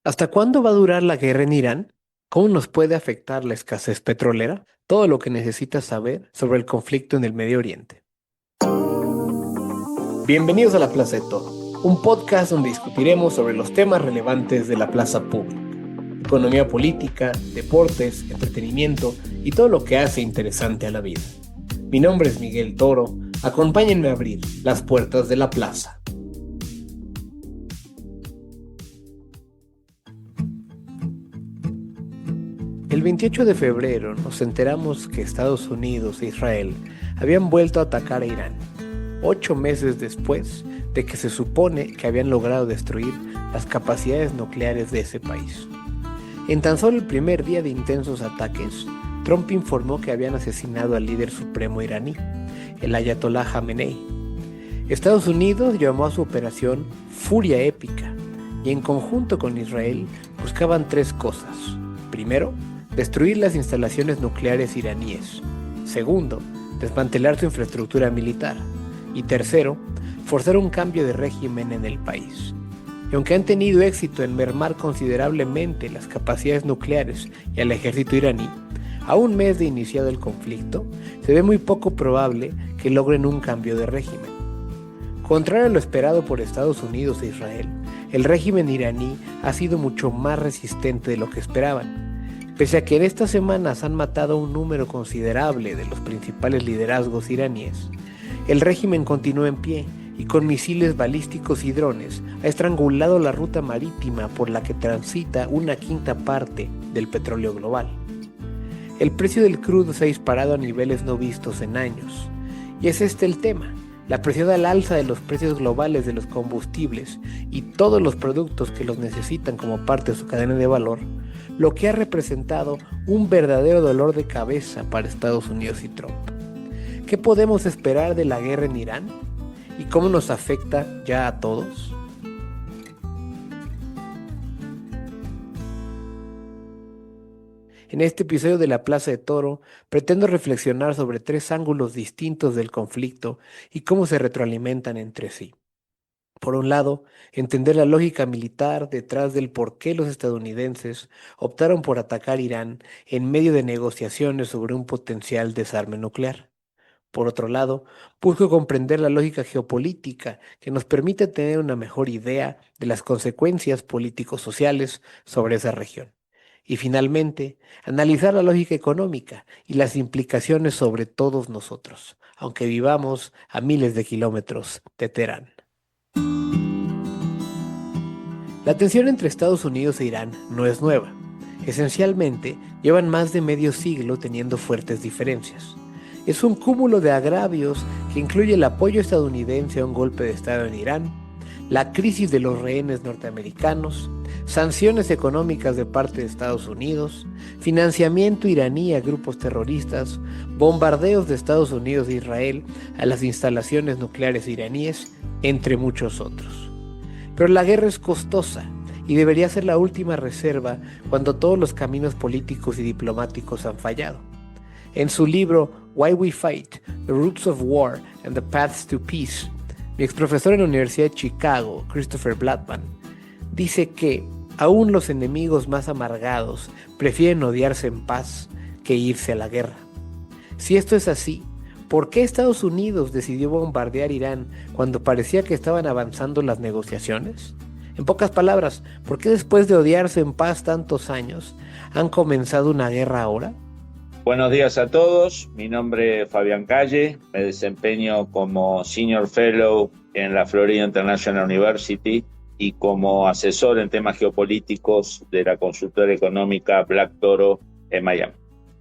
¿Hasta cuándo va a durar la guerra en Irán? ¿Cómo nos puede afectar la escasez petrolera? Todo lo que necesitas saber sobre el conflicto en el Medio Oriente. Bienvenidos a La Plaza de Todo, un podcast donde discutiremos sobre los temas relevantes de la plaza pública, economía política, deportes, entretenimiento y todo lo que hace interesante a la vida. Mi nombre es Miguel Toro, acompáñenme a abrir las puertas de la plaza. El 28 de febrero nos enteramos que Estados Unidos e Israel habían vuelto a atacar a Irán, 8 meses después de que se supone que habían logrado destruir las capacidades nucleares de ese país. En tan solo el primer día de intensos ataques, Trump informó que habían asesinado al líder supremo iraní, el Ayatollah Jamenei. Estados Unidos llamó a su operación Furia Épica y en conjunto con Israel buscaban tres cosas. Primero, destruir las instalaciones nucleares iraníes. Segundo, desmantelar su infraestructura militar. Y tercero, forzar un cambio de régimen en el país. Y aunque han tenido éxito en mermar considerablemente las capacidades nucleares y al ejército iraní, a un mes de iniciado el conflicto, se ve muy poco probable que logren un cambio de régimen. Contrario a lo esperado por Estados Unidos e Israel, el régimen iraní ha sido mucho más resistente de lo que esperaban. Pese a que en estas semanas han matado a un número considerable de los principales liderazgos iraníes, el régimen continúa en pie y con misiles balísticos y drones ha estrangulado la ruta marítima por la que transita una quinta parte del petróleo global. El precio del crudo se ha disparado a niveles no vistos en años. Y es este el tema, la presión al alza de los precios globales de los combustibles y todos los productos que los necesitan como parte de su cadena de valor, lo que ha representado un verdadero dolor de cabeza para Estados Unidos y Trump. ¿Qué podemos esperar de la guerra en Irán? ¿Y cómo nos afecta ya a todos? En este episodio de La Plaza de Toro, pretendo reflexionar sobre tres ángulos distintos del conflicto y cómo se retroalimentan entre sí. Por un lado, entender la lógica militar detrás del por qué los estadounidenses optaron por atacar Irán en medio de negociaciones sobre un potencial desarme nuclear. Por otro lado, busco comprender la lógica geopolítica que nos permite tener una mejor idea de las consecuencias político-sociales sobre esa región. Y finalmente, analizar la lógica económica y las implicaciones sobre todos nosotros, aunque vivamos a miles de kilómetros de Teherán. La tensión entre Estados Unidos e Irán no es nueva. Esencialmente, llevan más de medio siglo teniendo fuertes diferencias. Es un cúmulo de agravios que incluye el apoyo estadounidense a un golpe de Estado en Irán, la crisis de los rehenes norteamericanos, sanciones económicas de parte de Estados Unidos, financiamiento iraní a grupos terroristas, bombardeos de Estados Unidos e Israel a las instalaciones nucleares iraníes, entre muchos otros. Pero la guerra es costosa y debería ser la última reserva cuando todos los caminos políticos y diplomáticos han fallado. En su libro Why We Fight, The Roots of War and the Paths to Peace, mi exprofesor en la Universidad de Chicago, Christopher Blattman, dice que aún los enemigos más amargados prefieren odiarse en paz que irse a la guerra. Si esto es así, ¿por qué Estados Unidos decidió bombardear Irán cuando parecía que estaban avanzando las negociaciones? En pocas palabras, ¿por qué después de odiarse en paz tantos años, han comenzado una guerra ahora? Buenos días a todos, mi nombre es Fabián Calle, me desempeño como Senior Fellow en la Florida International University y como asesor en temas geopolíticos de la consultora económica Black Toro en Miami.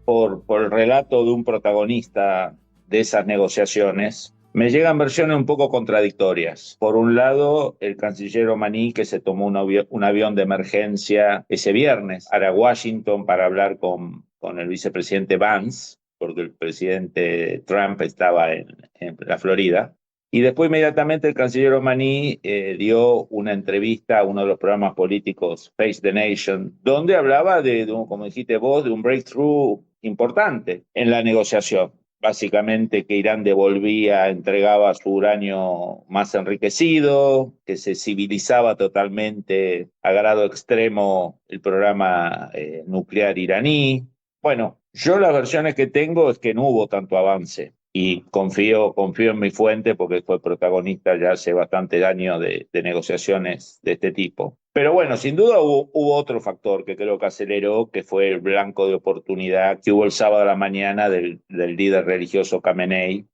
Por el relato de un protagonista de esas negociaciones, me llegan versiones un poco contradictorias. Por un lado, el canciller omaní que se tomó un avión de emergencia ese viernes a Washington para hablar con el vicepresidente Vance, porque el presidente Trump estaba en la Florida. Y después inmediatamente el canciller omaní dio una entrevista a uno de los programas políticos Face the Nation, donde hablaba como dijiste vos, de un breakthrough importante en la negociación. básicamente que Irán devolvía, entregaba su uranio más enriquecido, que se civilizaba totalmente a grado extremo el programa nuclear iraní. Bueno, yo las versiones que tengo es que no hubo tanto avance y confío en mi fuente porque fue protagonista ya hace bastante años de negociaciones de este tipo. Pero bueno, sin duda hubo otro factor que creo que aceleró, que fue el blanco de oportunidad que hubo el sábado a la mañana del líder religioso Khamenei,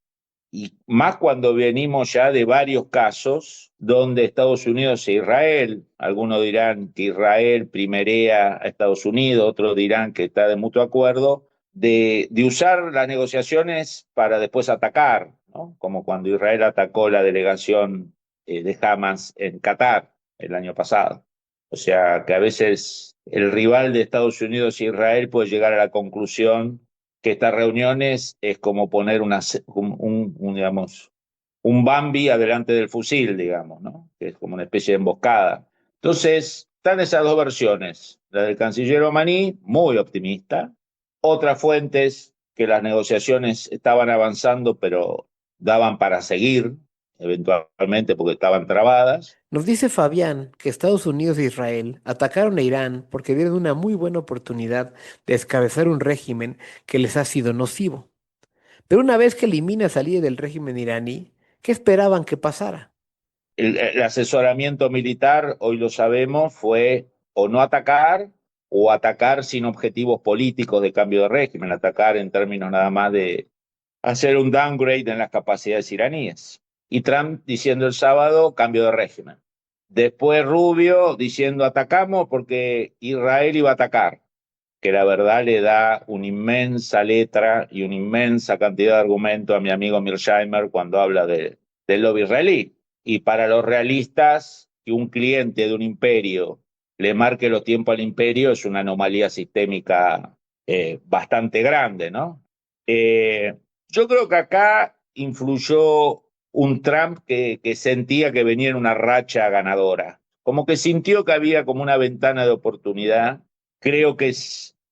y más cuando venimos ya de varios casos donde Estados Unidos e Israel, algunos dirán que Israel primerea a Estados Unidos, otros dirán que está de mutuo acuerdo, de usar las negociaciones para después atacar, ¿no? Como cuando Israel atacó la delegación de Hamas en Qatar el año pasado. O sea que a veces el rival de Estados Unidos e Israel puede llegar a la conclusión que estas reuniones es como poner digamos, un Bambi adelante del fusil, digamos, ¿no? Que es como una especie de emboscada. Entonces, están esas dos versiones. La del canciller omaní, muy optimista. Otras fuentes que las negociaciones estaban avanzando, pero daban para seguir, eventualmente, porque estaban trabadas. Nos dice Fabián que Estados Unidos e Israel atacaron a Irán porque vieron una muy buena oportunidad de descabezar un régimen que les ha sido nocivo. Pero una vez que elimina al líder del régimen iraní, ¿qué esperaban que pasara? El asesoramiento militar, hoy lo sabemos, fue o no atacar o atacar sin objetivos políticos de cambio de régimen, atacar en términos nada más de hacer un downgrade en las capacidades iraníes. Y Trump diciendo el sábado cambio de régimen. Después Rubio diciendo atacamos porque Israel iba a atacar, que la verdad le da una inmensa letra y una inmensa cantidad de argumentos a mi amigo Mearsheimer cuando habla del lobby israelí. Y para los realistas, que un cliente de un imperio le marque los tiempos al imperio es una anomalía sistémica bastante grande, ¿no? Yo creo que acá influyó un Trump que sentía que venía en una racha ganadora, como que sintió que había como una ventana de oportunidad. Creo que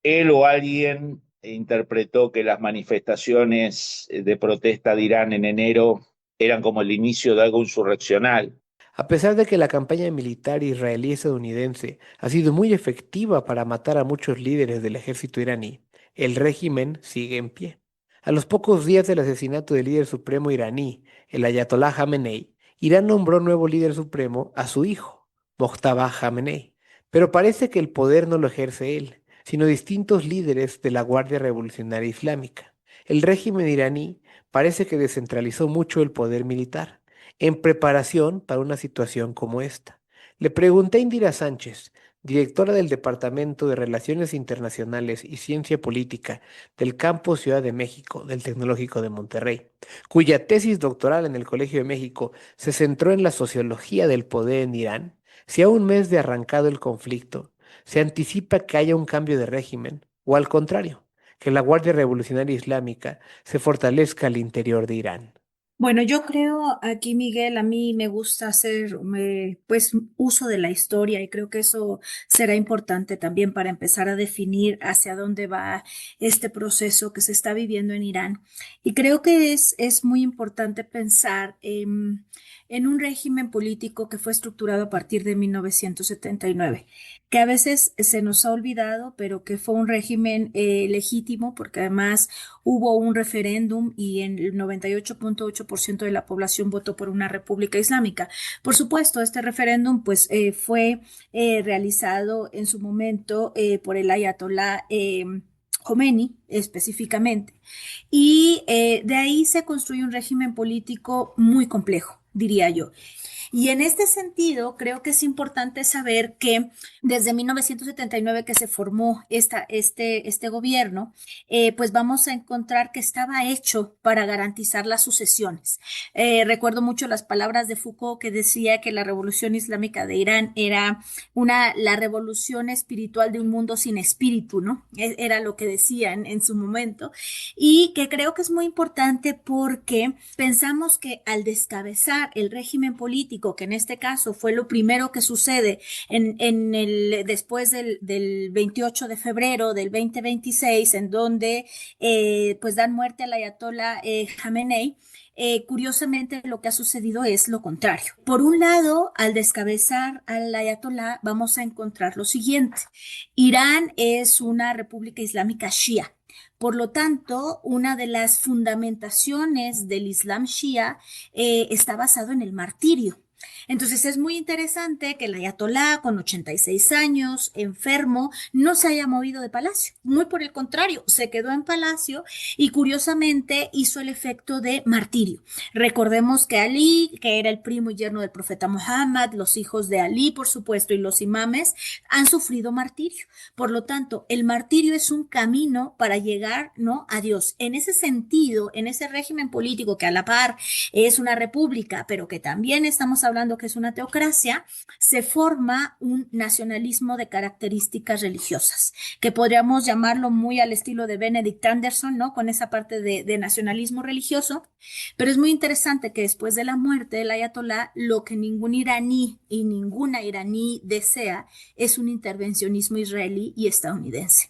él o alguien interpretó que las manifestaciones de protesta de Irán en enero eran como el inicio de algo insurreccional. A pesar de que la campaña militar israelí estadounidense ha sido muy efectiva para matar a muchos líderes del ejército iraní, el régimen sigue en pie. A los pocos días del asesinato del líder supremo iraní, el ayatolá Jamenei, Irán nombró nuevo líder supremo a su hijo, Mojtaba Jamenei. Pero parece que el poder no lo ejerce él, sino distintos líderes de la Guardia Revolucionaria Islámica. El régimen iraní parece que descentralizó mucho el poder militar en preparación para una situación como esta. Le pregunté a Indira Sánchez, directora del Departamento de Relaciones Internacionales y Ciencia Política del Campus Ciudad de México del Tecnológico de Monterrey, cuya tesis doctoral en el Colegio de México se centró en la sociología del poder en Irán, si a un mes de arrancado el conflicto se anticipa que haya un cambio de régimen, o al contrario, que la Guardia Revolucionaria Islámica se fortalezca al interior de Irán. Bueno, yo creo aquí, Miguel, a mí me gusta hacer pues uso de la historia y creo que eso será importante también para empezar a definir hacia dónde va este proceso que se está viviendo en Irán. Y creo que es muy importante pensar en un régimen político que fue estructurado a partir de 1979, que a veces se nos ha olvidado, pero que fue un régimen legítimo porque además hubo un referéndum y en el 98.8% de la población votó por una república islámica. Por supuesto, este referéndum pues fue realizado en su momento por el ayatolá Khomeini específicamente. Y de ahí se construye un régimen político muy complejo, diría yo. Y en este sentido, creo que es importante saber que desde 1979 que se formó este gobierno, pues vamos a encontrar que estaba hecho para garantizar las sucesiones. Recuerdo mucho las palabras de Foucault que decía que la revolución islámica de Irán era la revolución espiritual de un mundo sin espíritu, ¿no? Era lo que decía en su momento. Y que creo que es muy importante porque pensamos que al descabezar el régimen político, político, que en este caso fue lo primero que sucede después del 28 de febrero del 2026, en donde pues dan muerte al ayatollah Khamenei. Curiosamente, lo que ha sucedido es lo contrario. Por un lado, al descabezar al ayatolá, vamos a encontrar lo siguiente. Irán es una república islámica shia. Por lo tanto, una de las fundamentaciones del Islam shia está basado en el martirio. Entonces es muy interesante que el ayatolá, con 86 años, enfermo, no se haya movido de palacio. Muy por el contrario, se quedó en palacio y curiosamente hizo el efecto de martirio. Recordemos que Ali, que era el primo y yerno del profeta Muhammad, los hijos de Ali, por supuesto, y los imames, han sufrido martirio. Por lo tanto, el martirio es un camino para llegar, ¿no?, a Dios. En ese sentido, en ese régimen político que a la par es una república, pero que también estamos hablando que es una teocracia, se forma un nacionalismo de características religiosas, que podríamos llamarlo muy al estilo de Benedict Anderson, ¿no?, con esa parte de nacionalismo religioso. Pero es muy interesante que después de la muerte del ayatolá, lo que ningún iraní y ninguna iraní desea es un intervencionismo israelí y estadounidense.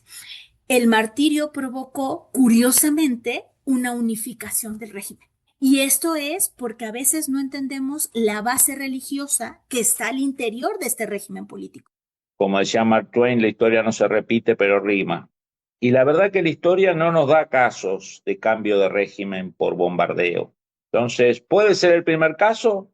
El martirio provocó, curiosamente, una unificación del régimen. Y esto es porque a veces no entendemos la base religiosa que está al interior de este régimen político. Como decía Mark Twain, la historia no se repite, pero rima. Y la verdad que la historia no nos da casos de cambio de régimen por bombardeo. Entonces, ¿puede ser el primer caso?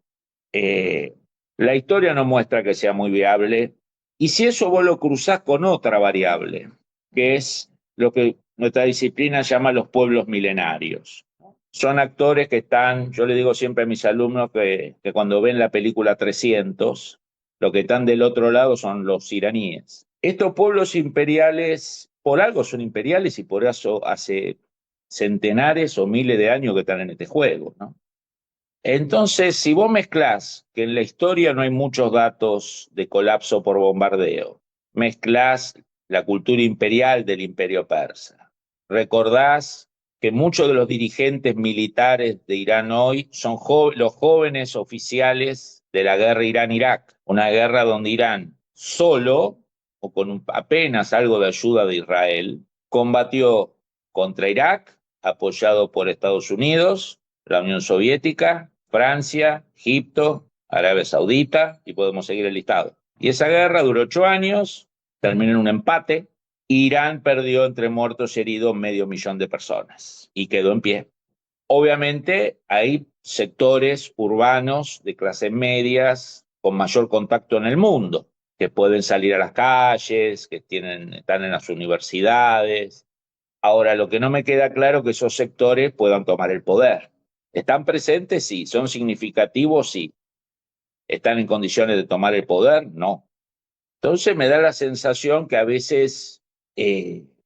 La historia no muestra que sea muy viable. Y si eso vos lo cruzás con otra variable, que es lo que nuestra disciplina llama los pueblos milenarios. Son actores que están, yo le digo siempre a mis alumnos que cuando ven la película 300, lo que están del otro lado son los iraníes. Estos pueblos imperiales, por algo son imperiales y por eso hace centenares o miles de años que están en este juego, ¿no? Entonces, si vos mezclás que en la historia no hay muchos datos de colapso por bombardeo, mezclás la cultura imperial del imperio persa, recordás que muchos de los dirigentes militares de Irán hoy son los jóvenes oficiales de la guerra Irán-Irak, una guerra donde Irán solo, o con apenas algo de ayuda de Israel, combatió contra Irak, apoyado por Estados Unidos, la Unión Soviética, Francia, Egipto, Arabia Saudita, y podemos seguir el listado. Y esa guerra duró 8 años, terminó en un empate. Irán perdió entre muertos y heridos 500.000 de personas y quedó en pie. Obviamente hay sectores urbanos de clases medias con mayor contacto en el mundo, que pueden salir a las calles, que están en las universidades. Ahora, lo que no me queda claro es que esos sectores puedan tomar el poder. ¿Están presentes? Sí. ¿Son significativos? Sí. ¿Están en condiciones de tomar el poder? No. Entonces me da la sensación que a veces...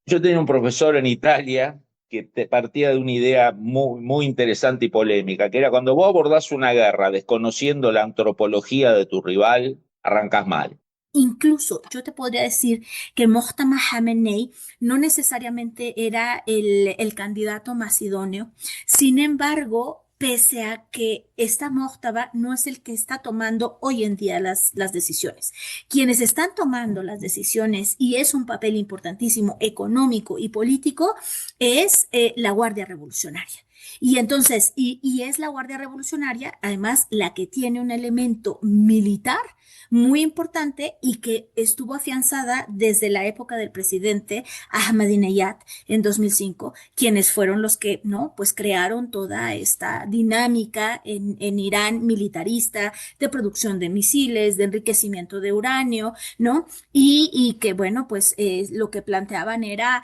yo tenía un profesor en Italia que partía de una idea muy, muy interesante y polémica, que era cuando vos abordás una guerra desconociendo la antropología de tu rival, arrancás mal. Incluso yo te podría decir que Mojtama Khamenei no necesariamente era el candidato más idóneo. Sin embargo, pese a que esta Mojtaba no es el que está tomando hoy en día las decisiones. Quienes están tomando las decisiones, y es un papel importantísimo económico y político, es la Guardia Revolucionaria. Y entonces, y es la Guardia Revolucionaria, además, la que tiene un elemento militar muy importante y que estuvo afianzada desde la época del presidente Ahmadinejad en 2005, quienes fueron los que, ¿no?, pues crearon toda esta dinámica en Irán militarista de producción de misiles, de enriquecimiento de uranio, ¿no? Y que, bueno, pues lo que planteaban era,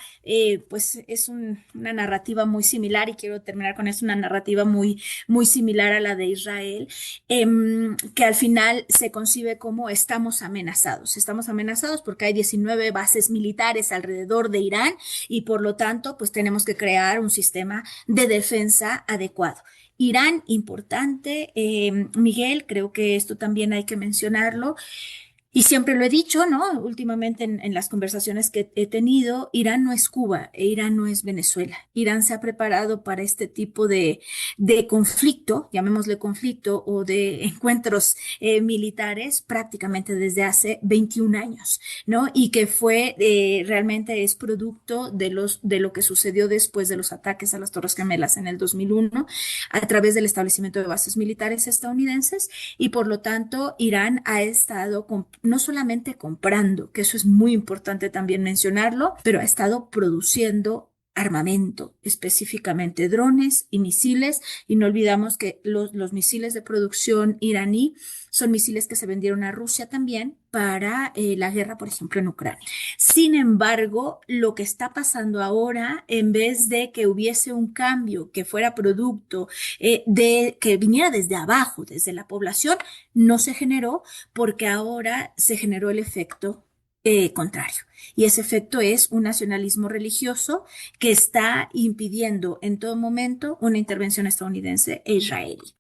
pues es una narrativa muy similar, y quiero terminar con esto, una narrativa muy, muy similar a la de Israel, que al final se concibe como estamos amenazados porque hay 19 bases militares alrededor de Irán y por lo tanto pues tenemos que crear un sistema de defensa adecuado. Irán, importante, Miguel, creo que esto también hay que mencionarlo. Y siempre lo he dicho, ¿no? Últimamente en las conversaciones que he tenido, Irán no es Cuba e Irán no es Venezuela. Irán se ha preparado para este tipo de conflicto, llamémosle conflicto, o de encuentros militares prácticamente desde hace 21 años, ¿no? Y que realmente es producto de lo que sucedió después de los ataques a las Torres Gemelas en el 2001 a través del establecimiento de bases militares estadounidenses y por lo tanto Irán ha estado no solamente comprando, que eso es muy importante también mencionarlo, pero ha estado produciendo armamento, específicamente drones y misiles, y no olvidamos que los misiles de producción iraní son misiles que se vendieron a Rusia también para la guerra, por ejemplo, en Ucrania. Sin embargo, lo que está pasando ahora, en vez de que hubiese un cambio que fuera producto que viniera desde abajo, desde la población, no se generó porque ahora se generó el efecto contrario. Y ese efecto es un nacionalismo religioso que está impidiendo en todo momento una intervención estadounidense e israelí.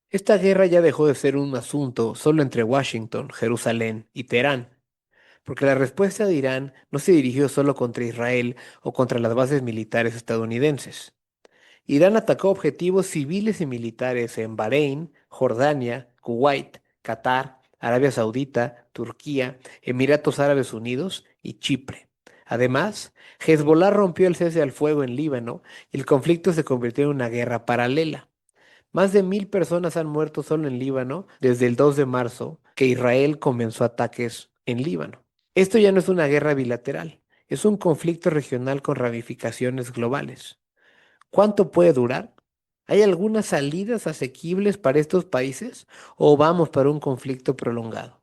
Esta guerra ya dejó de ser un asunto solo entre Washington, Jerusalén y Teherán, porque la respuesta de Irán no se dirigió solo contra Israel o contra las bases militares estadounidenses. Irán atacó objetivos civiles y militares en Bahrein, Jordania, Kuwait, Qatar, Arabia Saudita, Turquía, Emiratos Árabes Unidos y Chipre. Además, Hezbollah rompió el cese al fuego en Líbano y el conflicto se convirtió en una guerra paralela. Más de 1.000 personas han muerto solo en Líbano desde el 2 de marzo, que Israel comenzó ataques en Líbano. Esto ya no es una guerra bilateral, es un conflicto regional con ramificaciones globales. ¿Cuánto puede durar? ¿Hay algunas salidas asequibles para estos países o vamos para un conflicto prolongado?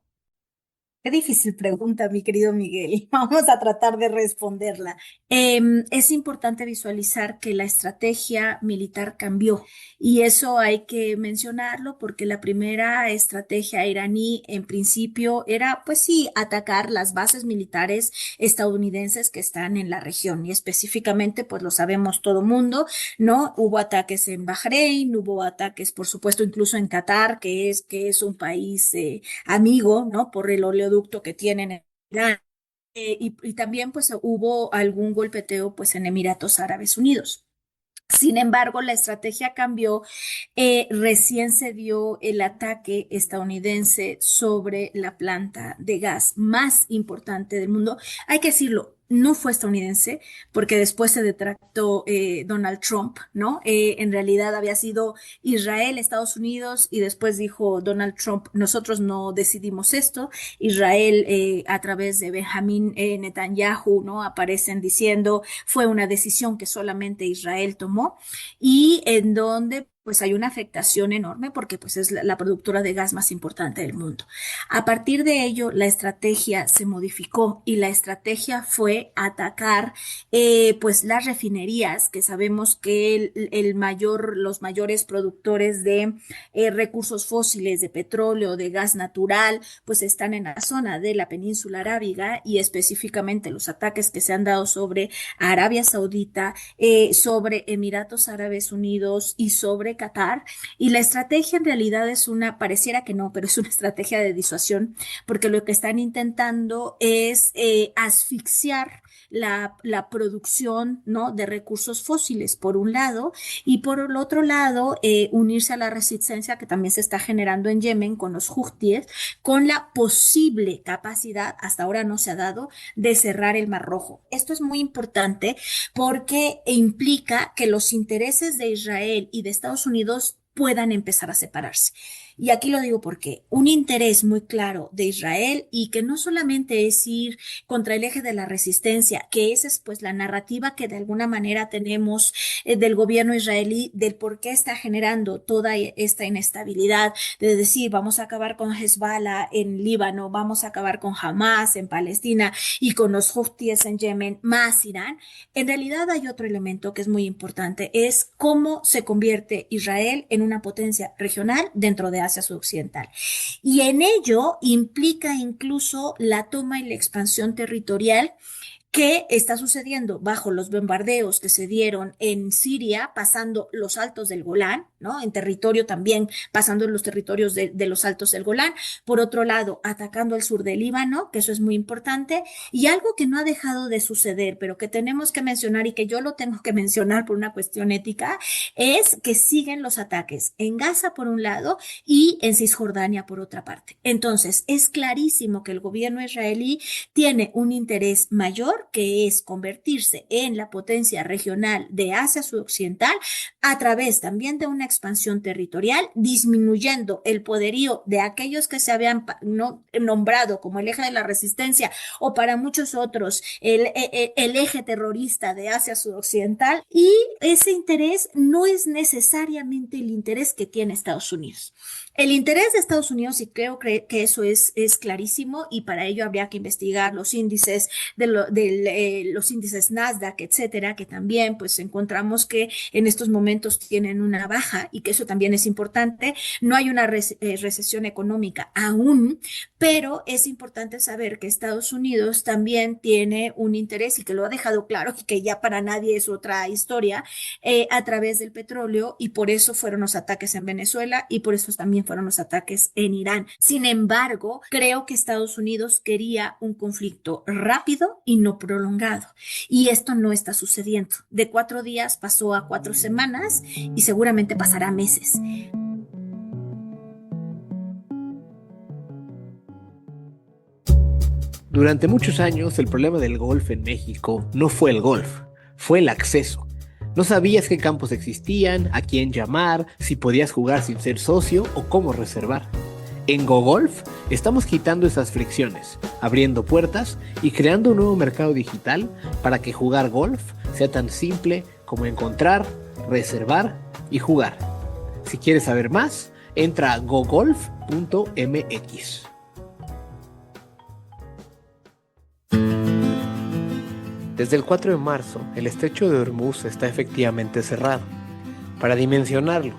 Qué difícil pregunta, mi querido Miguel. Vamos a tratar de responderla. Es importante visualizar que la estrategia militar cambió y eso hay que mencionarlo porque la primera estrategia iraní en principio era, pues sí, atacar las bases militares estadounidenses que están en la región y específicamente, pues lo sabemos todo mundo, ¿no? Hubo ataques en Bahrein, hubo ataques, por supuesto, incluso en Qatar, que es un país amigo, ¿no? Por el oleoducto que tienen en Irán. Y también pues hubo algún golpeteo pues en Emiratos Árabes Unidos. Sin embargo, la estrategia cambió. Recién se dio el ataque estadounidense sobre la planta de gas más importante del mundo. Hay que decirlo, no fue estadounidense, porque después se detractó Donald Trump, ¿no? En realidad había sido Israel, Estados Unidos, y después dijo Donald Trump, nosotros no decidimos esto. Israel, a través de Benjamín Netanyahu, ¿no? Aparecen diciendo, fue una decisión que solamente Israel tomó y en donde pues hay una afectación enorme porque pues es la productora de gas más importante del mundo. A partir de ello, la estrategia se modificó y la estrategia fue atacar pues las refinerías, que sabemos que los mayores productores de recursos fósiles, de petróleo, de gas natural, pues están en la zona de la península arábiga y específicamente los ataques que se han dado sobre Arabia Saudita, sobre Emiratos Árabes Unidos y sobre Qatar. Y la estrategia en realidad pareciera que no, pero es una estrategia de disuasión, porque lo que están intentando es asfixiar la producción, ¿no? De recursos fósiles, por un lado, y por el otro lado, unirse a la resistencia que también se está generando en Yemen con los Houthis, con la posible capacidad, hasta ahora no se ha dado, de cerrar el Mar Rojo. Esto es muy importante porque implica que los intereses de Israel y de Estados Unidos puedan empezar a separarse. Y aquí lo digo porque un interés muy claro de Israel y que no solamente es ir contra el eje de la resistencia, que esa es pues la narrativa que de alguna manera tenemos del gobierno israelí del por qué está generando toda esta inestabilidad, de decir vamos a acabar con Hezbollah en Líbano, vamos a acabar con Hamas en Palestina y con los Houthis en Yemen, más Irán. En realidad hay otro elemento que es muy importante, es cómo se convierte Israel en una potencia regional dentro de Asia Occidental. Y en ello implica incluso la toma y la expansión territorial ¿Qué está sucediendo bajo los bombardeos que se dieron en Siria, pasando los altos del Golán, ¿no? En territorio también, pasando los territorios de los altos del Golán. Por otro lado, atacando el sur del Líbano, que eso es muy importante. Y algo que no ha dejado de suceder, pero que tenemos que mencionar y que yo lo tengo que mencionar por una cuestión ética, es que siguen los ataques en Gaza por un lado y en Cisjordania por otra parte. Entonces, es clarísimo que el gobierno israelí tiene un interés mayor, que es convertirse en la potencia regional de Asia Sudoccidental a través también de una expansión territorial, disminuyendo el poderío de aquellos que se habían nombrado como el eje de la resistencia o para muchos otros el eje terrorista de Asia Sudoccidental, y ese interés no es necesariamente el interés que tiene Estados Unidos. El interés de Estados Unidos, y creo que eso es clarísimo, y para ello habría que investigar los índices los índices Nasdaq, etcétera, que también pues encontramos que en estos momentos tienen una baja y que eso también es importante. No hay una recesión económica aún, pero es importante saber que Estados Unidos también tiene un interés, y que lo ha dejado claro y que ya para nadie es otra historia, a través del petróleo, y por eso fueron los ataques en Venezuela y por eso también fueron los ataques en Irán. Sin embargo, creo que Estados Unidos quería un conflicto rápido y no prolongado, y esto no está sucediendo. De 4 días pasó a 4 semanas y seguramente pasará meses. Durante muchos años el problema del golf en México no fue el golf, fue el acceso. No sabías qué campos existían, a quién llamar, si podías jugar sin ser socio o cómo reservar. En GoGolf estamos quitando esas fricciones, abriendo puertas y creando un nuevo mercado digital para que jugar golf sea tan simple como encontrar, reservar y jugar. Si quieres saber más, entra a gogolf.mx. Desde el 4 de marzo, el estrecho de Hormuz está efectivamente cerrado. Para dimensionarlo,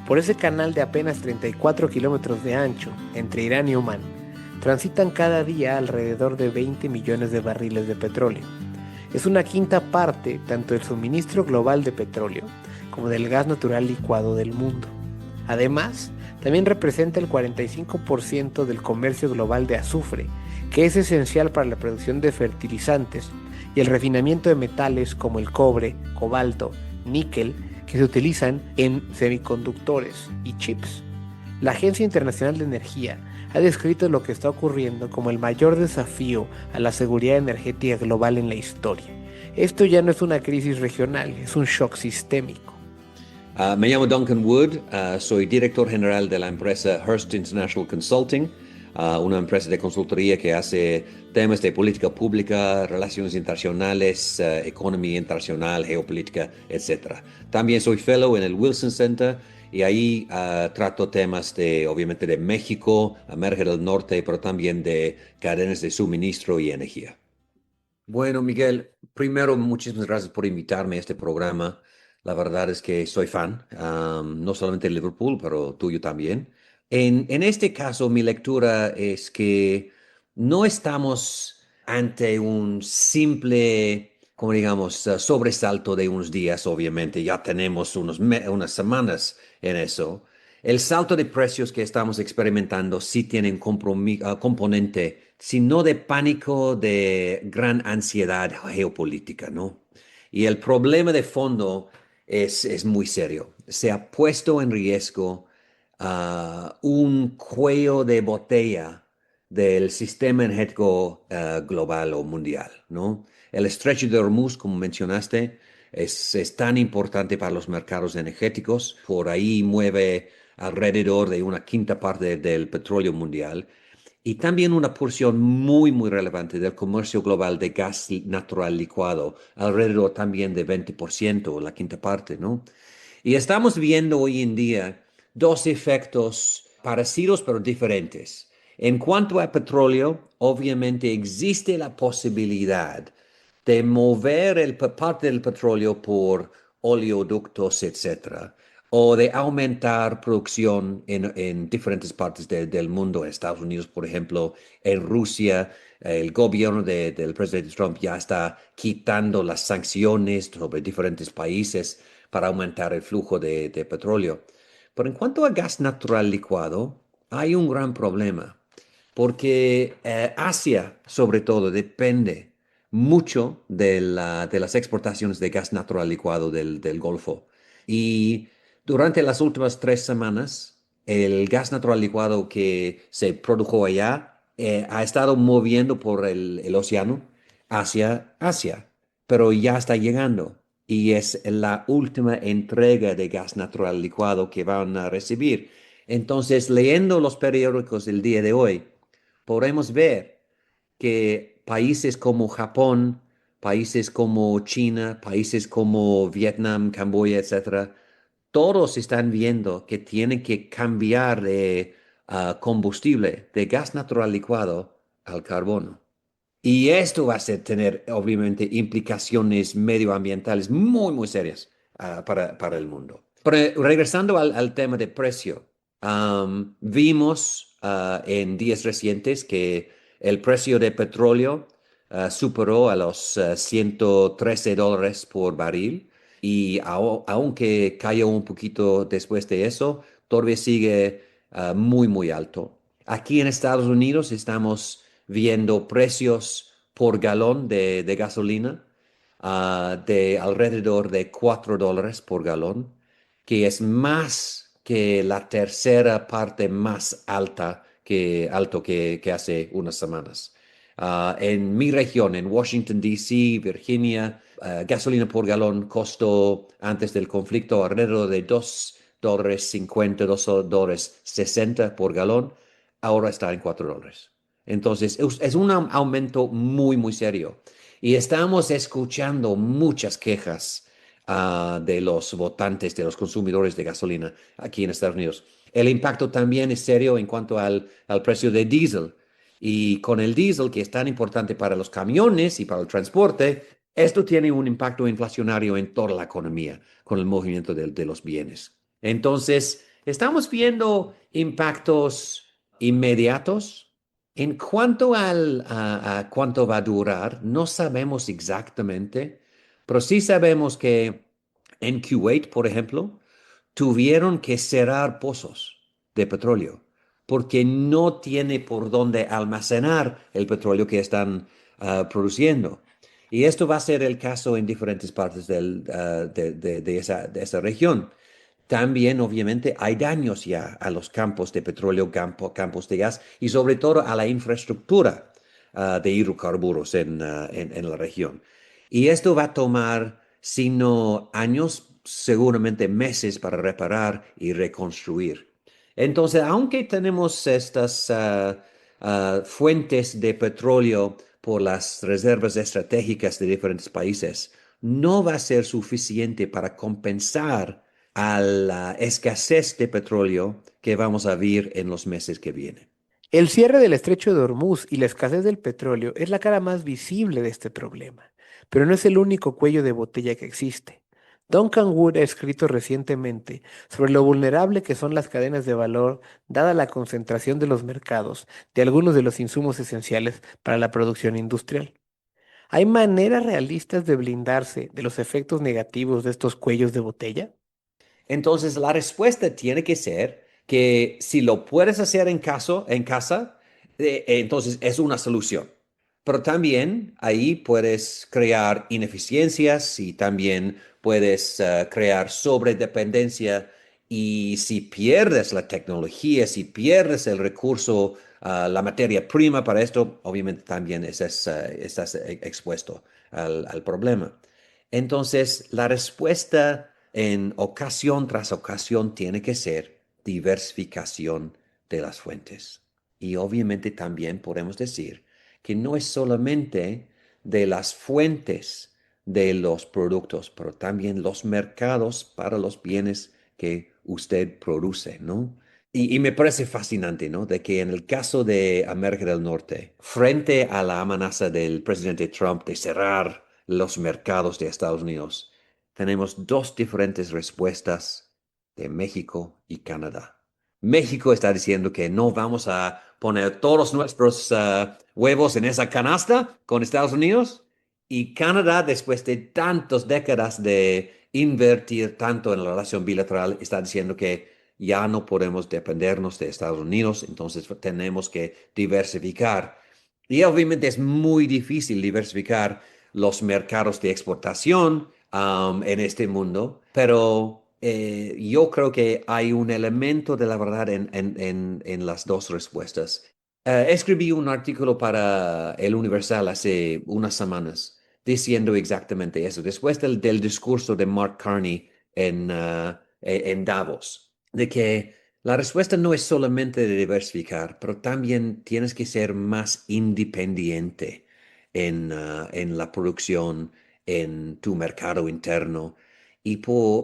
por ese canal de apenas 34 kilómetros de ancho entre Irán y Omán, transitan cada día alrededor de 20 millones de barriles de petróleo. Es una quinta parte tanto del suministro global de petróleo como del gas natural licuado del mundo. Además, también representa el 45% del comercio global de azufre, que es esencial para la producción de fertilizantes y el refinamiento de metales como el cobre, cobalto, níquel, que se utilizan en semiconductores y chips. La Agencia Internacional de Energía ha descrito lo que está ocurriendo como el mayor desafío a la seguridad energética global en la historia. Esto ya no es una crisis regional, es un shock sistémico. Me llamo Duncan Wood, soy director general de la empresa Hearst International Consulting, una empresa de consultoría que hace temas de política pública, relaciones internacionales, economía internacional, geopolítica, etc. También soy fellow en el Wilson Center y ahí trato temas obviamente de México, América del Norte, pero también de cadenas de suministro y energía. Bueno, Miguel, primero muchísimas gracias por invitarme a este programa. La verdad es que soy fan, no solamente de Liverpool, pero tuyo también. En este caso, mi lectura es que no estamos ante un simple, como digamos, sobresalto de unos días, obviamente, ya tenemos unas semanas en eso. El salto de precios que estamos experimentando sí tiene un componente, si no de pánico, de gran ansiedad geopolítica, ¿no? Y el problema de fondo es muy serio. Se ha puesto en riesgo un cuello de botella del sistema energético global o mundial, ¿no? El estrecho de Hormuz, como mencionaste, es tan importante para los mercados energéticos. Por ahí mueve alrededor de una quinta parte del petróleo mundial y también una porción muy, muy relevante del comercio global de gas natural licuado, alrededor también de 20%, la quinta parte, ¿no? Y estamos viendo hoy en día dos efectos parecidos pero diferentes. En cuanto a petróleo, obviamente existe la posibilidad de mover parte del petróleo por oleoductos, etcétera, o de aumentar producción en diferentes partes del mundo. En Estados Unidos, por ejemplo, en Rusia, el gobierno del presidente Trump ya está quitando las sanciones sobre diferentes países para aumentar el flujo de petróleo. Pero en cuanto a gas natural licuado, hay un gran problema, porque Asia, sobre todo, depende mucho de las exportaciones de gas natural licuado del Golfo. Y durante las últimas 3 semanas, el gas natural licuado que se produjo allá ha estado moviendo por el océano hacia Asia, pero ya está llegando y es la última entrega de gas natural licuado que van a recibir. Entonces, leyendo los periódicos del día de hoy, podemos ver que países como Japón, países como China, países como Vietnam, Camboya, etcétera, todos están viendo que tienen que cambiar de combustible, de gas natural licuado al carbono. Y esto va a tener, obviamente, implicaciones medioambientales muy, muy serias para el mundo. Pero regresando al tema de precio, vimos en días recientes que el precio de petróleo superó a los $113 por barril y aunque cayó un poquito después de eso, todavía sigue muy, muy alto. Aquí en Estados Unidos estamos viendo precios por galón de gasolina de alrededor de $4 por galón, que es más que la tercera parte más alto que hace unas semanas. En mi región, en Washington, D.C., Virginia, gasolina por galón costó antes del conflicto alrededor de $2.50, $2.60 por galón. Ahora está en $4. Entonces, es un aumento muy, muy serio. Y estamos escuchando muchas quejas de los votantes, de los consumidores de gasolina aquí en Estados Unidos. El impacto también es serio en cuanto al precio de diésel. Y con el diésel, que es tan importante para los camiones y para el transporte, esto tiene un impacto inflacionario en toda la economía con el movimiento de los bienes. Entonces, estamos viendo impactos inmediatos. En cuanto a cuánto va a durar, no sabemos exactamente, pero sí sabemos que en Kuwait, por ejemplo, tuvieron que cerrar pozos de petróleo porque no tiene por dónde almacenar el petróleo que están produciendo. Y esto va a ser el caso en diferentes partes de esa región. También, obviamente, hay daños ya a los campos de petróleo, campos de gas y sobre todo a la infraestructura de hidrocarburos en la región. Y esto va a tomar, si no años, seguramente meses para reparar y reconstruir. Entonces, aunque tenemos estas fuentes de petróleo por las reservas estratégicas de diferentes países, no va a ser suficiente para compensar a la escasez de petróleo que vamos a vivir en los meses que vienen. El cierre del estrecho de Hormuz y la escasez del petróleo es la cara más visible de este problema, pero no es el único cuello de botella que existe. Duncan Wood ha escrito recientemente sobre lo vulnerable que son las cadenas de valor dada la concentración de los mercados de algunos de los insumos esenciales para la producción industrial. ¿Hay maneras realistas de blindarse de los efectos negativos de estos cuellos de botella? Entonces, la respuesta tiene que ser que si lo puedes hacer en casa, entonces es una solución. Pero también ahí puedes crear ineficiencias y también puedes crear sobredependencia. Y si pierdes la tecnología, si pierdes el recurso, la materia prima para esto, obviamente también estás expuesto al problema. Entonces, la respuesta en ocasión tras ocasión tiene que ser diversificación de las fuentes. Y obviamente también podemos decir que no es solamente de las fuentes de los productos, pero también los mercados para los bienes que usted produce, ¿no? Y me parece fascinante, ¿no? De que en el caso de América del Norte, frente a la amenaza del presidente Trump de cerrar los mercados de Estados Unidos, tenemos dos diferentes respuestas de México y Canadá. México está diciendo que no vamos a poner todos nuestros huevos en esa canasta con Estados Unidos. Y Canadá, después de tantas décadas de invertir tanto en la relación bilateral, está diciendo que ya no podemos dependernos de Estados Unidos, entonces tenemos que diversificar. Y obviamente es muy difícil diversificar los mercados de exportación en este mundo, pero yo creo que hay un elemento de la verdad en las dos respuestas. Escribí un artículo para El Universal hace unas semanas diciendo exactamente eso, después del discurso de Mark Carney en Davos, de que la respuesta no es solamente de diversificar, pero también tienes que ser más independiente en la producción, en tu mercado interno. Y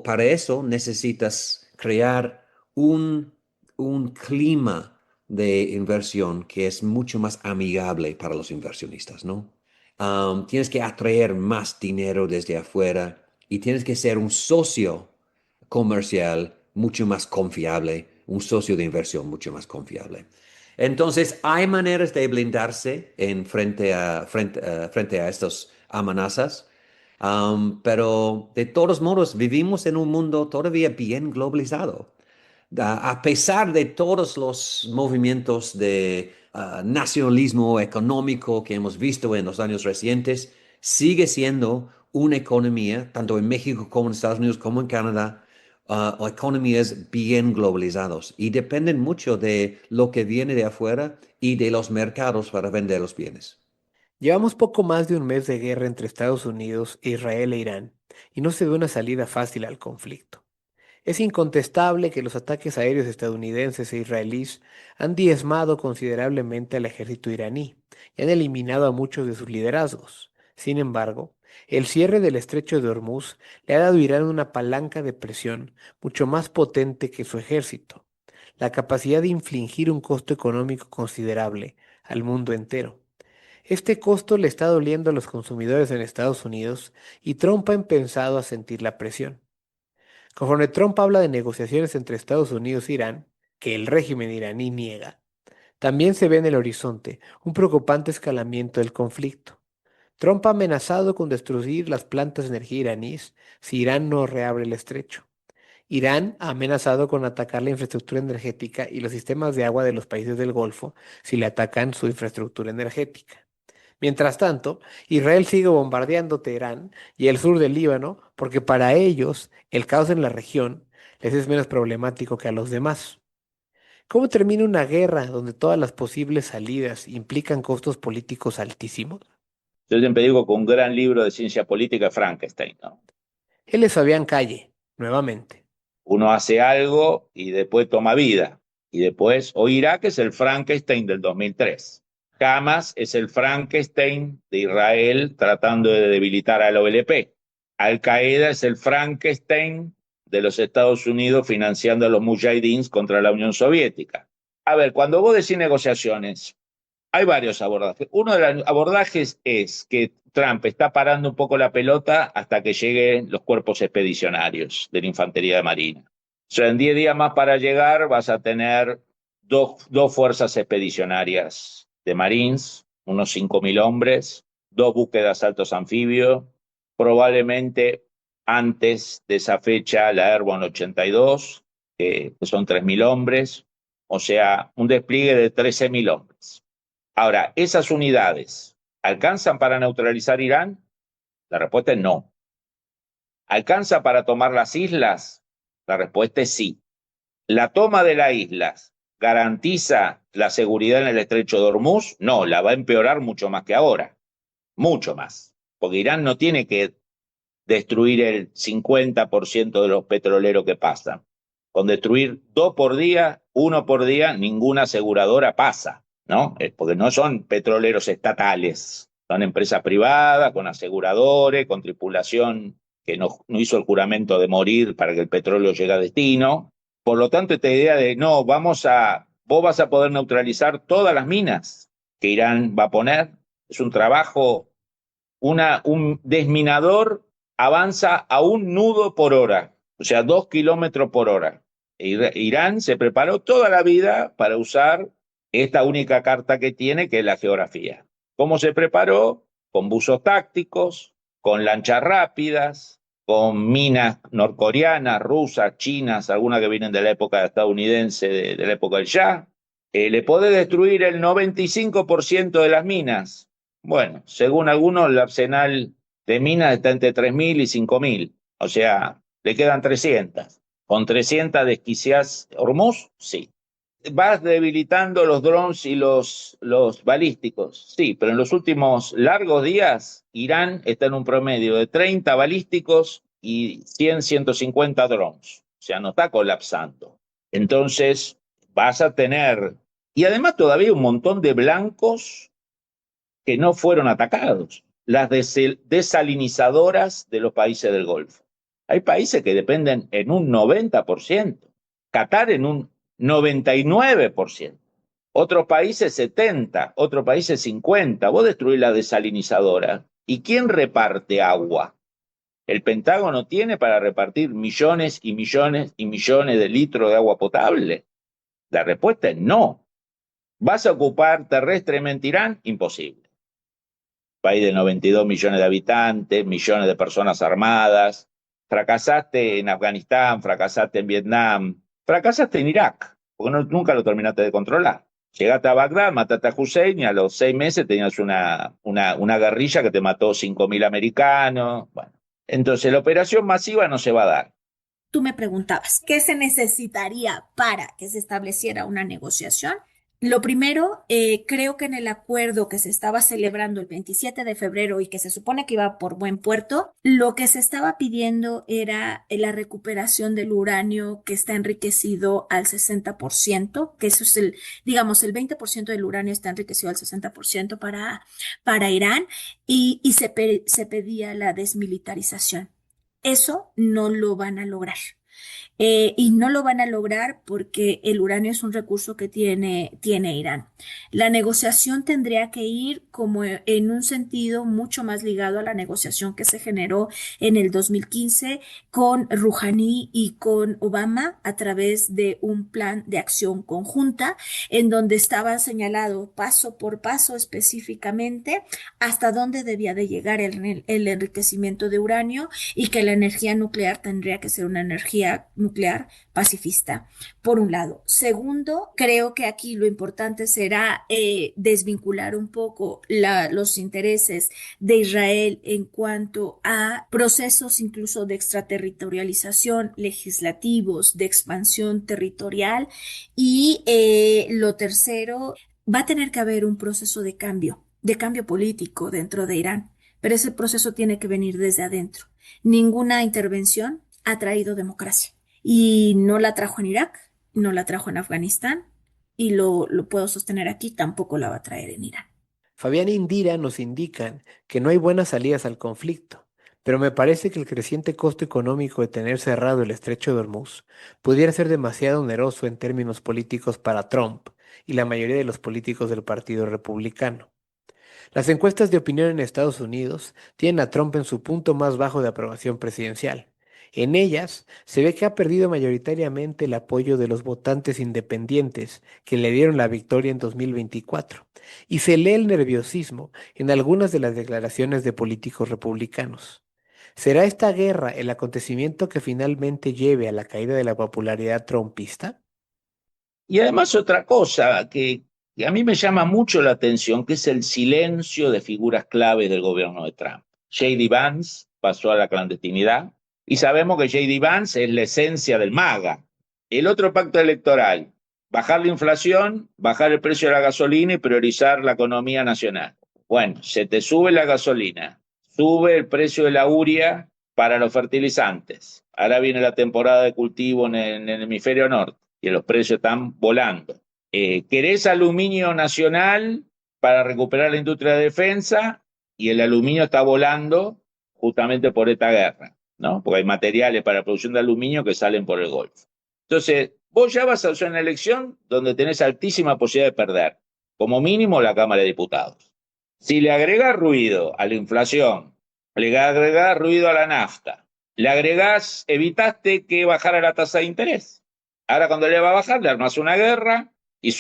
para eso necesitas crear un, un clima de inversión que es mucho más amigable para los inversionistas, ¿no? Tienes que atraer más dinero desde afuera y tienes que ser un socio comercial mucho más confiable, un socio de inversión mucho más confiable. Entonces, hay maneras de blindarse frente a estas amenazas, pero de todos modos vivimos en un mundo todavía bien globalizado. A pesar de todos los movimientos de nacionalismo económico que hemos visto en los años recientes, sigue siendo una economía, tanto en México como en Estados Unidos como en Canadá, economías bien globalizadas y dependen mucho de lo que viene de afuera y de los mercados para vender los bienes. Llevamos poco más de un mes de guerra entre Estados Unidos, Israel e Irán, y no se ve una salida fácil al conflicto. Es incontestable que los ataques aéreos estadounidenses e israelíes han diezmado considerablemente al ejército iraní y han eliminado a muchos de sus liderazgos. Sin embargo, el cierre del estrecho de Hormuz le ha dado a Irán una palanca de presión mucho más potente que su ejército, la capacidad de infligir un costo económico considerable al mundo entero. Este costo le está doliendo a los consumidores en Estados Unidos y Trump ha empezado a sentir la presión. Conforme Trump habla de negociaciones entre Estados Unidos e Irán, que el régimen iraní niega, también se ve en el horizonte un preocupante escalamiento del conflicto. Trump ha amenazado con destruir las plantas de energía iraníes si Irán no reabre el estrecho. Irán ha amenazado con atacar la infraestructura energética y los sistemas de agua de los países del Golfo si le atacan su infraestructura energética. Mientras tanto, Israel sigue bombardeando Teherán y el sur del Líbano porque para ellos el caos en la región les es menos problemático que a los demás. ¿Cómo termina una guerra donde todas las posibles salidas implican costos políticos altísimos? Yo siempre digo que un gran libro de ciencia política es Frankenstein, ¿no? Él es Fabián Calle, nuevamente. Uno hace algo y después toma vida. Y después, o Irak es el Frankenstein del 2003. Hamas es el Frankenstein de Israel tratando de debilitar a la OLP. Al-Qaeda es el Frankenstein de los Estados Unidos financiando a los mujahidins contra la Unión Soviética. A ver, cuando vos decís negociaciones, hay varios abordajes. Uno de los abordajes es que Trump está parando un poco la pelota hasta que lleguen los cuerpos expedicionarios de la Infantería de Marina. O sea, en 10 días más para llegar vas a tener dos fuerzas expedicionarias de Marines, unos 5.000 hombres, 2 buques de asaltos anfibios, probablemente antes de esa fecha la Airborne 82, que son 3.000 hombres, o sea, un despliegue de 13.000 hombres. Ahora, ¿esas unidades alcanzan para neutralizar Irán? La respuesta es no. ¿Alcanza para tomar las islas? La respuesta es sí. ¿La toma de las islas garantiza la seguridad en el estrecho de Hormuz? No, la va a empeorar mucho más que ahora. Mucho más. Porque Irán no tiene que destruir el 50% de los petroleros que pasan. Con destruir 2 por día, 1 por día, ninguna aseguradora pasa, ¿no? Porque no son petroleros estatales, son empresas privadas, con aseguradores, con tripulación que no hizo el juramento de morir para que el petróleo llegue a destino. Por lo tanto, esta idea de, no, vos vas a poder neutralizar todas las minas que Irán va a poner, es un trabajo, un desminador avanza a 1 nudo por hora, o sea, 2 kilómetros por hora. Irán se preparó toda la vida para usar esta única carta que tiene, que es la geografía. ¿Cómo se preparó? Con buzos tácticos, con lanchas rápidas, con minas norcoreanas, rusas, chinas, algunas que vienen de la época estadounidense, de la época del Shah. ¿Le puede destruir el 95% de las minas? Bueno, según algunos, el arsenal de minas está entre 3.000 y 5.000. O sea, le quedan 300. ¿Con 300 desquiciás Hormuz? Sí. ¿Vas debilitando los drones y los balísticos? Sí, pero en los últimos largos días, Irán está en un promedio de 30 balísticos y 100, 150 drones. O sea, no está colapsando. Entonces, vas a tener... Y además todavía un montón de blancos que no fueron atacados. Las desalinizadoras de los países del Golfo. Hay países que dependen en un 90%. Qatar en un 99%. Otros países 70%, otros países 50%. Vos destruís la desalinizadora. ¿Y quién reparte agua? ¿El Pentágono tiene para repartir millones y millones y millones de litros de agua potable? La respuesta es no. ¿Vas a ocupar terrestremente Irán? Imposible. País de 92 millones de habitantes, millones de personas armadas. Fracasaste en Afganistán, fracasaste en Vietnam, fracasaste en Irak, porque nunca lo terminaste de controlar. Llegaste a Bagdad, mataste a Hussein y a los 6 meses tenías una guerrilla que te mató 5.000 americanos. Bueno, entonces la operación masiva no se va a dar. Tú me preguntabas, ¿qué se necesitaría para que se estableciera una negociación? Lo primero, creo que en el acuerdo que se estaba celebrando el 27 de febrero y que se supone que iba por buen puerto, lo que se estaba pidiendo era la recuperación del uranio que está enriquecido al 60%, que eso es digamos, el 20% del uranio está enriquecido al 60% para Irán y se pedía la desmilitarización. Eso no lo van a lograr. Y no lo van a lograr porque el uranio es un recurso que tiene Irán. La negociación tendría que ir como en un sentido mucho más ligado a la negociación que se generó en el 2015 con Rouhani y con Obama a través de un plan de acción conjunta en donde estaba señalado paso por paso específicamente hasta dónde debía de llegar el enriquecimiento de uranio y que la energía nuclear tendría que ser una energía nuclear pacifista, por un lado. Segundo, creo que aquí lo importante será desvincular un poco los intereses de Israel en cuanto a procesos incluso de extraterritorialización legislativos, de expansión territorial y lo tercero, va a tener que haber un proceso de cambio político dentro de Irán, pero ese proceso tiene que venir desde adentro. Ninguna intervención ha traído democracia y no la trajo en Irak, no la trajo en Afganistán y lo puedo sostener aquí, tampoco la va a traer en Irán. Fabián e Indira nos indican que no hay buenas salidas al conflicto, pero me parece que el creciente costo económico de tener cerrado el estrecho de Hormuz pudiera ser demasiado oneroso en términos políticos para Trump y la mayoría de los políticos del Partido Republicano. Las encuestas de opinión en Estados Unidos tienen a Trump en su punto más bajo de aprobación presidencial. En ellas se ve que ha perdido mayoritariamente el apoyo de los votantes independientes que le dieron la victoria en 2024, y se lee el nerviosismo en algunas de las declaraciones de políticos republicanos. ¿Será esta guerra el acontecimiento que finalmente lleve a la caída de la popularidad trumpista? Y además otra cosa que a mí me llama mucho la atención, que es el silencio de figuras clave del gobierno de Trump. J.D. Vance pasó a la clandestinidad y sabemos que J.D. Vance es la esencia del MAGA. El otro pacto electoral, bajar la inflación, bajar el precio de la gasolina y priorizar la economía nacional. Bueno, se te sube la gasolina, sube el precio de la urea para los fertilizantes. Ahora viene la temporada de cultivo en el hemisferio norte y los precios están volando. ¿Querés aluminio nacional para recuperar la industria de defensa? Y el aluminio está volando justamente por esta guerra, ¿no? Porque hay materiales para la producción de aluminio que salen por el Golfo. Entonces, vos ya vas a hacer una elección donde tenés altísima posibilidad de perder, como mínimo la Cámara de Diputados. Si le agregás ruido a la inflación, le agregás ruido a la nafta, le agregás, evitaste que bajara la tasa de interés. Ahora cuando le va a bajar, le armas una guerra y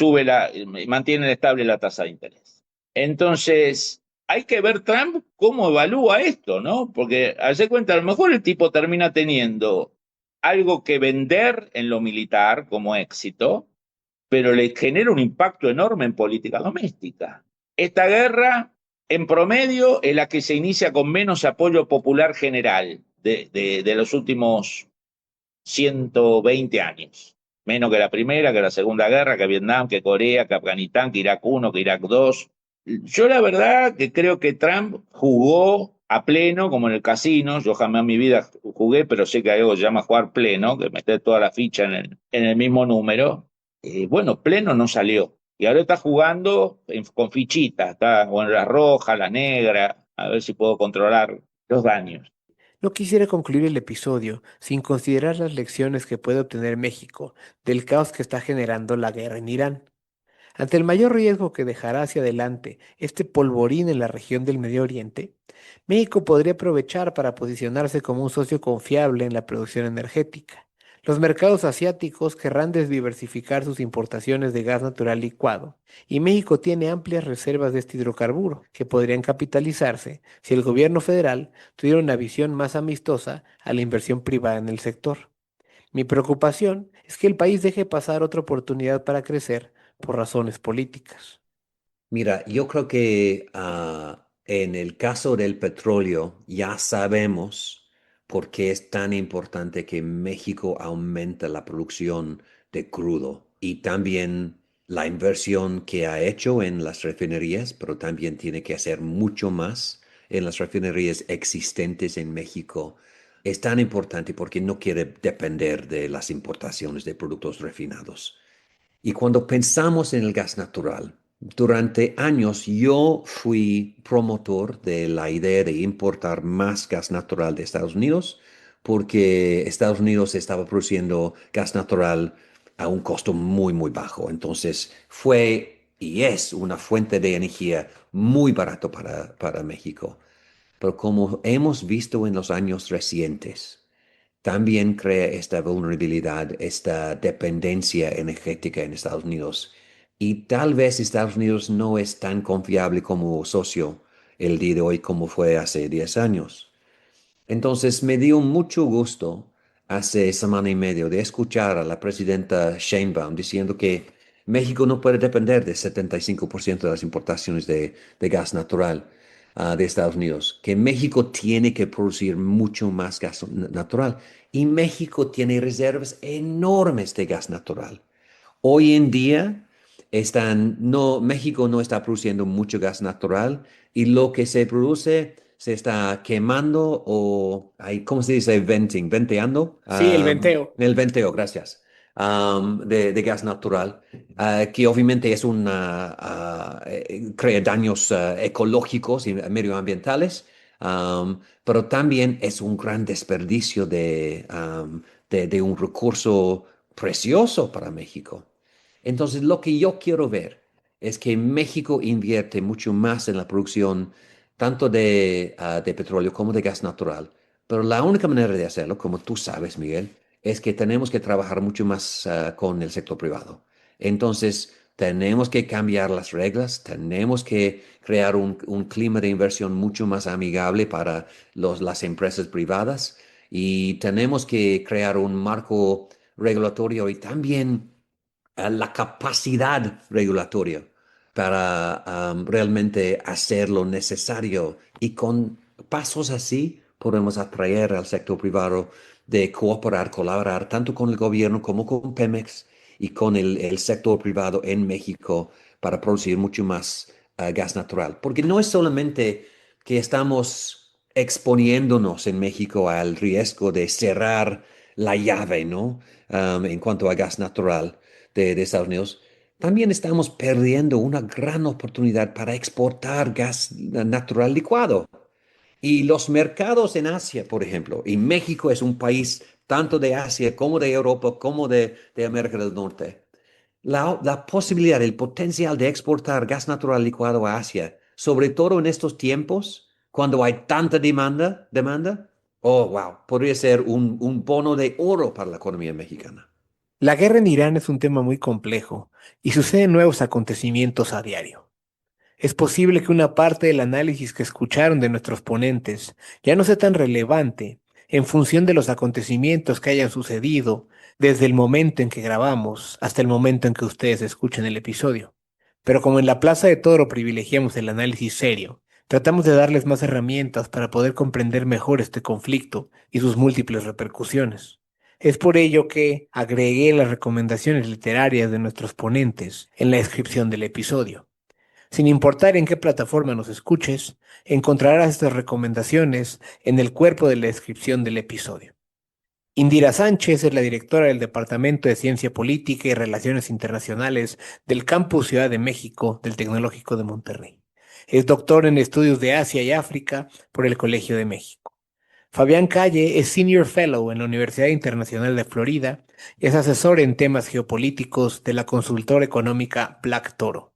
mantiene estable la tasa de interés. Entonces, hay que ver Trump cómo evalúa esto, ¿no? Porque, hace cuenta, a lo mejor el tipo termina teniendo algo que vender en lo militar como éxito, pero le genera un impacto enorme en política doméstica. Esta guerra, en promedio, es la que se inicia con menos apoyo popular general de los últimos 120 años. Menos que la primera, que la segunda guerra, que Vietnam, que Corea, que Afganistán, que Irak 1, que Irak 2. Yo la verdad que creo que Trump jugó a pleno, como en el casino. Yo jamás en mi vida jugué, pero sé que hay algo que se llama jugar pleno, que meter toda la ficha en el mismo número. Bueno, pleno no salió. Y ahora está jugando con fichitas, está o en la roja, la negra, a ver si puedo controlar los daños. No quisiera concluir el episodio sin considerar las lecciones que puede obtener México del caos que está generando la guerra en Irán. Ante el mayor riesgo que dejará hacia adelante este polvorín en la región del Medio Oriente, México podría aprovechar para posicionarse como un socio confiable en la producción energética. Los mercados asiáticos querrán diversificar sus importaciones de gas natural licuado, y México tiene amplias reservas de este hidrocarburo que podrían capitalizarse si el gobierno federal tuviera una visión más amistosa a la inversión privada en el sector. Mi preocupación es que el país deje pasar otra oportunidad para crecer por razones políticas. Mira, yo creo que en el caso del petróleo ya sabemos por qué es tan importante que México aumente la producción de crudo y también la inversión que ha hecho en las refinerías, pero también tiene que hacer mucho más en las refinerías existentes en México. Es tan importante porque no quiere depender de las importaciones de productos refinados. Y cuando pensamos en el gas natural, durante años yo fui promotor de la idea de importar más gas natural de Estados Unidos porque Estados Unidos estaba produciendo gas natural a un costo muy, muy bajo. Entonces fue y es una fuente de energía muy barato para México. Pero como hemos visto en los años recientes, también crea esta vulnerabilidad, esta dependencia energética en Estados Unidos. Y tal vez Estados Unidos no es tan confiable como socio el día de hoy como fue hace 10 años. Entonces me dio mucho gusto hace semana y medio de escuchar a la presidenta Sheinbaum diciendo que México no puede depender del 75% de las importaciones de gas natural de Estados Unidos, que México tiene que producir mucho más gas natural y México tiene reservas enormes de gas natural. Hoy en día no, México no está produciendo mucho gas natural y lo que se produce se está quemando o, ¿cómo se dice? Venteando. Sí, el venteo. El venteo, gracias. De gas natural, que obviamente es crea daños ecológicos y medioambientales, pero también es un gran desperdicio de un recurso precioso para México. Entonces, lo que yo quiero ver es que México invierte mucho más en la producción tanto de petróleo como de gas natural. Pero la única manera de hacerlo, como tú sabes, Miguel, es que tenemos que trabajar mucho más con el sector privado. Entonces, tenemos que cambiar las reglas, tenemos que crear un clima de inversión mucho más amigable para las empresas privadas y tenemos que crear un marco regulatorio y también la capacidad regulatoria para realmente hacer lo necesario. Y con pasos así podemos atraer al sector privado de cooperar, colaborar tanto con el gobierno como con Pemex y con el sector privado en México para producir mucho más gas natural. Porque no es solamente que estamos exponiéndonos en México al riesgo de cerrar la llave, ¿no? En cuanto a gas natural de Estados Unidos, también estamos perdiendo una gran oportunidad para exportar gas natural licuado. Y los mercados en Asia, por ejemplo, y México es un país tanto de Asia como de Europa como de América del Norte. La posibilidad, el potencial de exportar gas natural licuado a Asia, sobre todo en estos tiempos, cuando hay tanta demanda, oh, wow, podría ser un bono de oro para la economía mexicana. La guerra en Irán es un tema muy complejo y suceden nuevos acontecimientos a diario. Es posible que una parte del análisis que escucharon de nuestros ponentes ya no sea tan relevante en función de los acontecimientos que hayan sucedido desde el momento en que grabamos hasta el momento en que ustedes escuchen el episodio. Pero como en la Plaza de Toro privilegiamos el análisis serio, tratamos de darles más herramientas para poder comprender mejor este conflicto y sus múltiples repercusiones. Es por ello que agregué las recomendaciones literarias de nuestros ponentes en la descripción del episodio. Sin importar en qué plataforma nos escuches, encontrarás estas recomendaciones en el cuerpo de la descripción del episodio. Indira Sánchez es la directora del Departamento de Ciencia Política y Relaciones Internacionales del Campus Ciudad de México del Tecnológico de Monterrey. Es doctor en Estudios de Asia y África por el Colegio de México. Fabián Calle es Senior Fellow en la Universidad Internacional de Florida y es asesor en temas geopolíticos de la consultora económica Black Toro.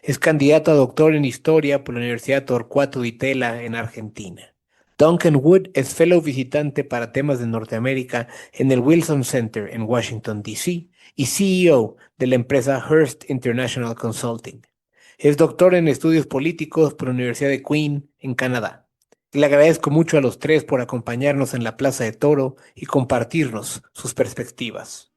Es candidato a doctor en Historia por la Universidad Torcuato Di Tella en Argentina. Duncan Wood es Fellow visitante para temas de Norteamérica en el Wilson Center en Washington, D.C. y CEO de la empresa Hearst International Consulting. Es doctor en Estudios Políticos por la Universidad de Queen en Canadá. Le agradezco mucho a los tres por acompañarnos en la Plaza de Toro y compartirnos sus perspectivas.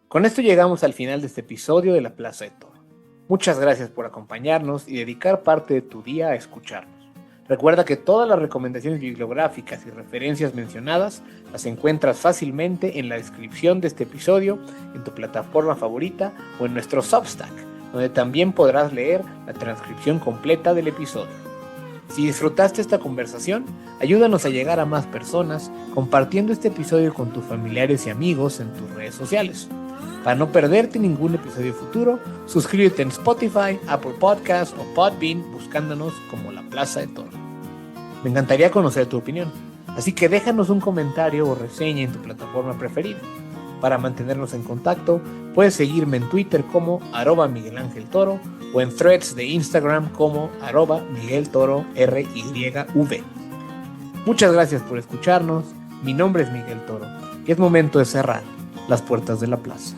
Con esto llegamos al final de este episodio de la Plaza de Toro. Muchas gracias por acompañarnos y dedicar parte de tu día a escucharnos. Recuerda que todas las recomendaciones bibliográficas y referencias mencionadas las encuentras fácilmente en la descripción de este episodio, en tu plataforma favorita o en nuestro Substack, donde también podrás leer la transcripción completa del episodio. Si disfrutaste esta conversación, ayúdanos a llegar a más personas compartiendo este episodio con tus familiares y amigos en tus redes sociales. Para no perderte ningún episodio futuro, suscríbete en Spotify, Apple Podcasts o Podbean buscándonos como La Plaza de Toro. Me encantaría conocer tu opinión, así que déjanos un comentario o reseña en tu plataforma preferida. Para mantenernos en contacto, puedes seguirme en Twitter como @MiguelAngelToro o en threads de Instagram como @MiguelToroRYV. Muchas gracias por escucharnos, mi nombre es Miguel Toro y es momento de cerrar las puertas de la plaza.